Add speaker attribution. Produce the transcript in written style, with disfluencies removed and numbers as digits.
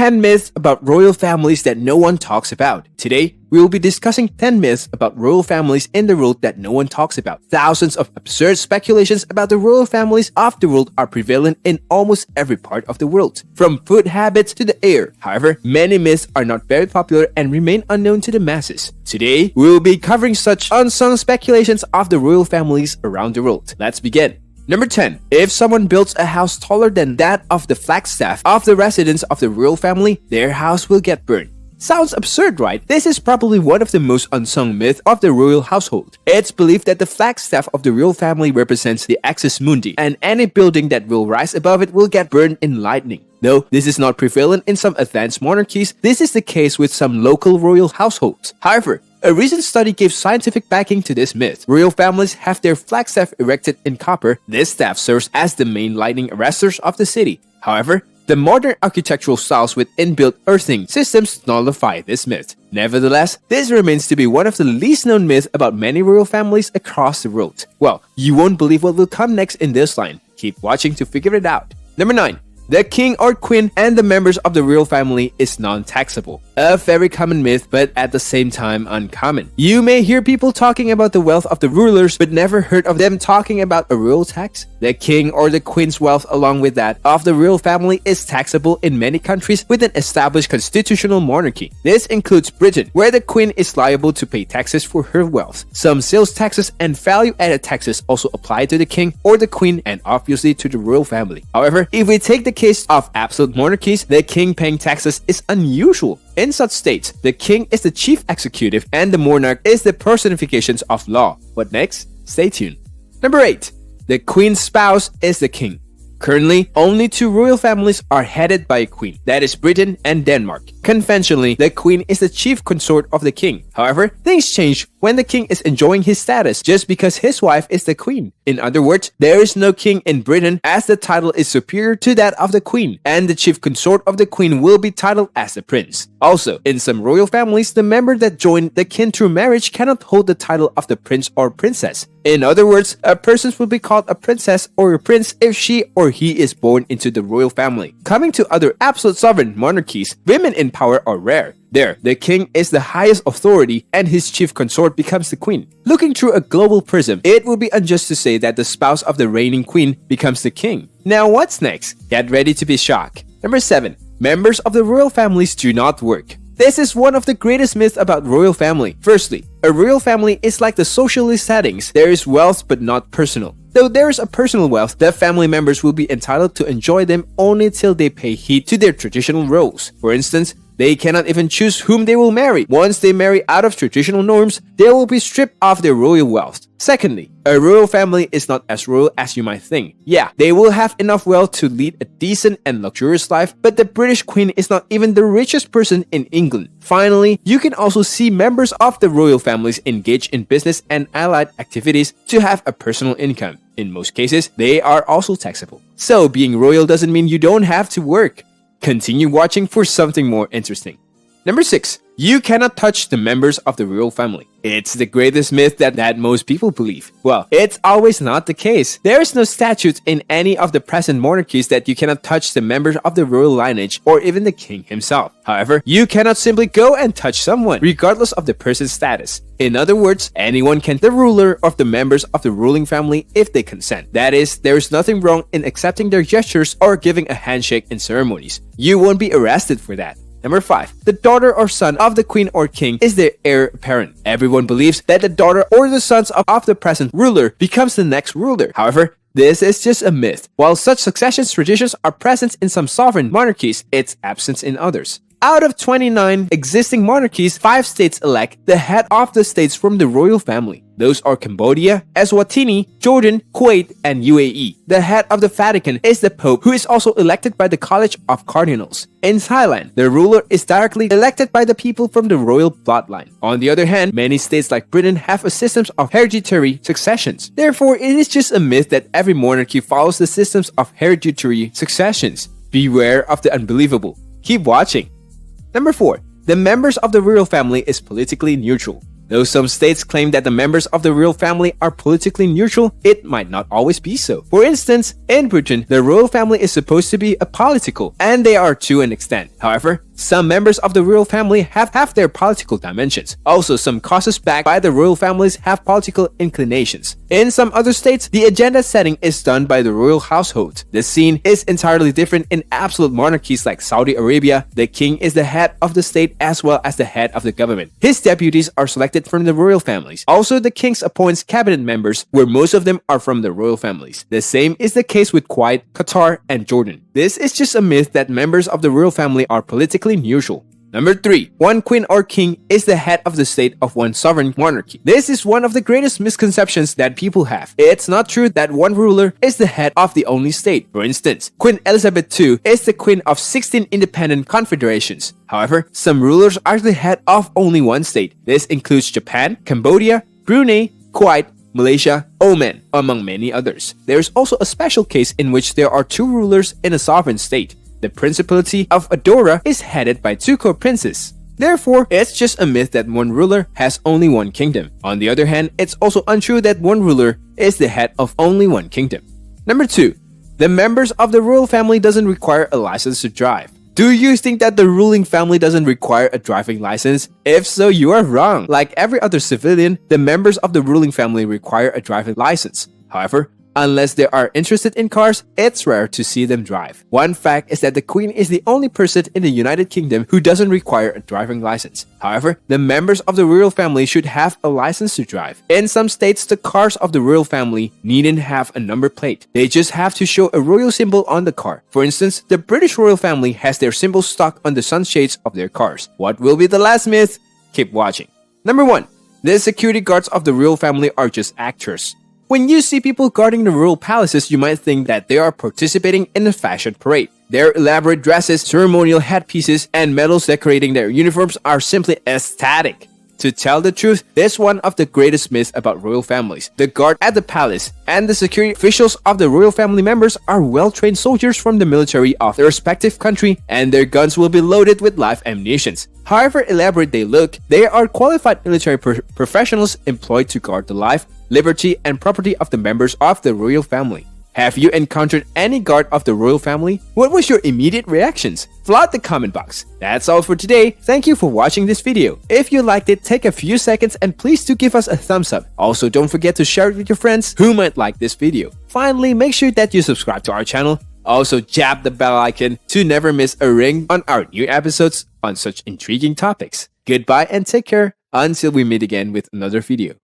Speaker 1: 10 myths about royal families that no one talks about. Today, we will be discussing 10 myths about royal families in the world that no one talks about. Thousands of absurd speculations about the royal families of the world are prevalent in almost every part of the world, from food habits to the air. However, many myths are not very popular and remain unknown to the masses. Today, we will be covering such unsung speculations of the royal families around the world. Let's begin. Number 10. If someone builds a house taller than that of the flagstaff of the residence of the royal family, their house will get burned. Sounds absurd, right? This is probably one of the most unsung myths of the royal household. It's believed that the flagstaff of the royal family represents the axis mundi, and any building that will rise above it will get burned in lightning. Though this is not prevalent in some advanced monarchies, this is the case with some local royal households. However, a recent study gave scientific backing to this myth. Royal families have their flagstaff erected in copper. This staff serves as the main lightning arresters of the city. However, the modern architectural styles with inbuilt earthing systems nullify this myth. Nevertheless, this remains to be one of the least known myths about many royal families across the world. Well, you won't believe what will come next in this line. Keep watching to figure it out. Number 9. The king or queen and the members of the royal family is non-taxable. A very common myth, but at the same time uncommon. You may hear people talking about the wealth of the rulers, but never heard of them talking about a royal tax. The king or the queen's wealth along with that of the royal family is taxable in many countries with an established constitutional monarchy. This includes Britain, where the queen is liable to pay taxes for her wealth. Some sales taxes and value-added taxes also apply to the king or the queen and obviously to the royal family. However, if we take the case of absolute monarchies, the king paying taxes is unusual. In such states, the king is the chief executive and the monarch is the personifications of law. What next? Stay tuned. Number 8. The queen's spouse is the king. Currently, only 2 royal families are headed by a queen, that is Britain and Denmark. Conventionally, the queen is the chief consort of the king. However, things change when the king is enjoying his status just because his wife is the queen. In other words, there is no king in Britain as the title is superior to that of the queen, and the chief consort of the queen will be titled as the prince. Also, in some royal families, the member that joined the kin through marriage cannot hold the title of the prince or princess. In other words, a person will be called a princess or a prince if she or he is born into the royal family. Coming to other absolute sovereign monarchies, women in power are rare. There, the king is the highest authority and his chief consort becomes the queen. Looking through a global prism, it would be unjust to say that the spouse of the reigning queen becomes the king. Now what's next? Get ready to be shocked. Number 7. Members of the royal families do not work. This is one of the greatest myths about royal family. Firstly, a royal family is like the socialist settings. There is wealth but not personal. Though there is a personal wealth, the family members will be entitled to enjoy them only till they pay heed to their traditional roles. For instance, they cannot even choose whom they will marry. Once they marry out of traditional norms, they will be stripped of their royal wealth. Secondly, a royal family is not as royal as you might think. Yeah, they will have enough wealth to lead a decent and luxurious life, but the British Queen is not even the richest person in England. Finally, you can also see members of the royal families engage in business and allied activities to have a personal income. In most cases, they are also taxable. So being royal doesn't mean you don't have to work. Continue watching for something more interesting. Number 6. You cannot touch the members of the royal family. It's the greatest myth that most people believe. Well, it's always not the case. There is no statute in any of the present monarchies that you cannot touch the members of the royal lineage or even the king himself. However, you cannot simply go and touch someone, regardless of the person's status. In other words, anyone can the ruler of the members of the ruling family if they consent. That is, there is nothing wrong in accepting their gestures or giving a handshake in ceremonies. You won't be arrested for that. Number 5. The daughter or son of the queen or king is the heir apparent. Everyone believes that the daughter or the sons of the present ruler becomes the next ruler. However, this is just a myth. While such succession traditions are present in some sovereign monarchies, it's absent in others. Out of 29 existing monarchies, 5 states elect the head of the states from the royal family. Those are Cambodia, Eswatini, Jordan, Kuwait, and UAE. The head of the Vatican is the Pope, who is also elected by the College of Cardinals. In Thailand, the ruler is directly elected by the people from the royal bloodline. On the other hand, many states like Britain have a system of hereditary successions. Therefore, it is just a myth that every monarchy follows the systems of hereditary successions. Beware of the unbelievable. Keep watching. Number 4. The members of the royal family is politically neutral. Though some states claim that the members of the royal family are politically neutral, it might not always be so. For instance, in Britain, the royal family is supposed to be apolitical, and they are to an extent. However, some members of the royal family have their political dimensions. Also, some causes backed by the royal families have political inclinations. In some other states, the agenda setting is done by the royal household. The scene is entirely different in absolute monarchies like Saudi Arabia. The king is the head of the state as well as the head of the government. His deputies are selected from the royal families. Also, the king appoints cabinet members, where most of them are from the royal families. The same is the case with Kuwait, Qatar, and Jordan. This is just a myth that members of the royal family are politically neutral. Number 3. One queen or king is the head of the state of one sovereign monarchy. This is one of the greatest misconceptions that people have. It's not true that one ruler is the head of the only state. For instance, Queen Elizabeth II is the queen of 16 independent confederations. However, some rulers are the head of only one state. This includes Japan, Cambodia, Brunei, Kuwait, Malaysia, Oman, among many others. There is also a special case in which there are two rulers in a sovereign state. The Principality of Andorra is headed by two co-princes. Therefore, it's just a myth that one ruler has only one kingdom. On the other hand, it's also untrue that one ruler is the head of only one kingdom. Number 2. The members of the royal family doesn't require a license to drive. Do you think that the ruling family doesn't require a driving license? If so, you are wrong. Like every other civilian, the members of the ruling family require a driving license. However, unless they are interested in cars, it's rare to see them drive. One fact is that the Queen is the only person in the United Kingdom who doesn't require a driving license. However, the members of the royal family should have a license to drive. In some states, the cars of the royal family needn't have a number plate. They just have to show a royal symbol on the car. For instance, the British royal family has their symbol stuck on the sunshades of their cars. What will be the last myth? Keep watching. Number 1. The security guards of the royal family are just actors. When you see people guarding the royal palaces, you might think that they are participating in a fashion parade. Their elaborate dresses, ceremonial headpieces, and medals decorating their uniforms are simply ecstatic. To tell the truth, this is one of the greatest myths about royal families. The guard at the palace and the security officials of the royal family members are well-trained soldiers from the military of their respective country, and their guns will be loaded with live ammunition. However elaborate they look, they are qualified military professionals employed to guard the life, liberty, and property of the members of the royal family. Have you encountered any guard of the royal family? What was your immediate reactions? Flood the comment box. That's all for today. Thank you for watching this video. If you liked it, take a few seconds and please do give us a thumbs up. Also, don't forget to share it with your friends who might like this video. Finally, make sure that you subscribe to our channel. Also, jab the bell icon to never miss a ring on our new episodes on such intriguing topics. Goodbye and take care until we meet again with another video.